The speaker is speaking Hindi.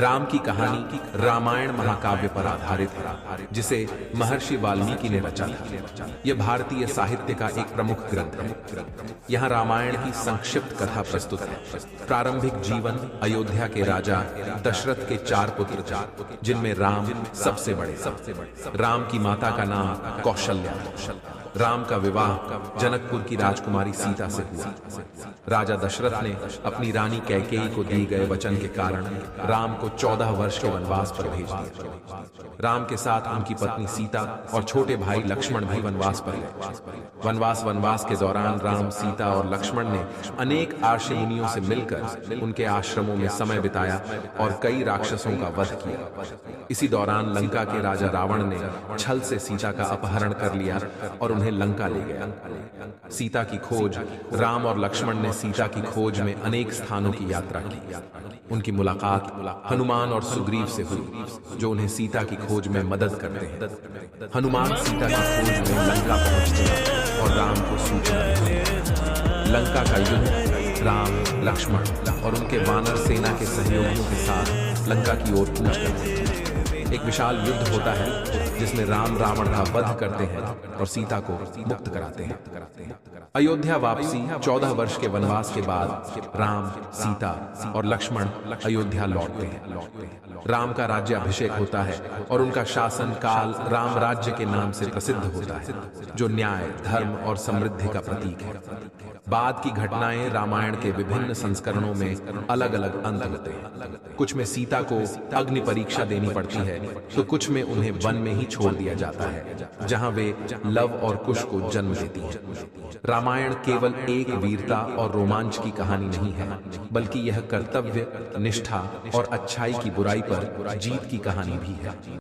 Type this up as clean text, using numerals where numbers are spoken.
राम की कहानी रामायण महाकाव्य पर आधारित है, जिसे महर्षि वाल्मीकि ने रचा था। यह भारतीय साहित्य का एक प्रमुख ग्रंथ है। यहाँ रामायण की संक्षिप्त कथा प्रस्तुत है। प्रारंभिक जीवन अयोध्या के राजा दशरथ के 4 पुत्र, जिनमें राम सबसे बड़े। राम की माता का नाम कौशल्या। राम का विवाह जनकपुर की राजकुमारी सीता से हुआ। राजा दशरथ ने अपनी रानी कैकेयी को दिए गए वचन के कारण राम को 14 वर्ष के वनवास पर भेज दिया। राम के साथ उनकी पत्नी सीता और छोटे भाई लक्ष्मण भी वनवास पर गए। वनवास के दौरान राम, सीता और लक्ष्मण ने अनेक आर्षि मुनियों से मिलकर उनके आश्रमों में समय बिताया और कई राक्षसों का वध किया। इसी दौरान लंका के राजा रावण ने छल से सीता का अपहरण कर लिया और उन्हें लंका ले गया। सीता की खोज। राम और लक्ष्मण ने सीता की खोज में अनेक स्थानों की यात्रा की। उनकी मुलाकात हनुमान और सुग्रीव से हुई, जो उन्हें सीता की खोज में मदद करते हैं। हनुमान सीता की खोज में लंका पहुंचते हैं और राम को सूचना देते हैं। लंका का युद्ध राम, लक्ष्मण और उनके वानर सेना के सहयोगियों के साथ लंका की ओर कूच करते हैं। एक विशाल युद्ध होता है जिसमें राम रावण का वध करते हैं और सीता को मुक्त कराते हैं। अयोध्या वापसी। 14 वर्ष के वनवास के बाद राम, सीता और लक्ष्मण अयोध्या लौटते हैं। राम का राज्याभिषेक होता है और उनका शासन काल राम राज्य के नाम से प्रसिद्ध होता है, जो न्याय, धर्म और समृद्धि का प्रतीक है। बाद की घटनाएं रामायण के विभिन्न संस्करणों में अलग अलग अंत होते हैं। कुछ में सीता को अग्नि परीक्षा देनी पड़ती है, तो कुछ में उन्हें वन में ही छोड़ दिया जाता है, जहां वे लव और कुश को जन्म देती हैं। रामायण केवल एक वीरता और रोमांच की कहानी नहीं है, बल्कि यह कर्तव्य, निष्ठा और अच्छाई की बुराई पर जीत की कहानी भी है।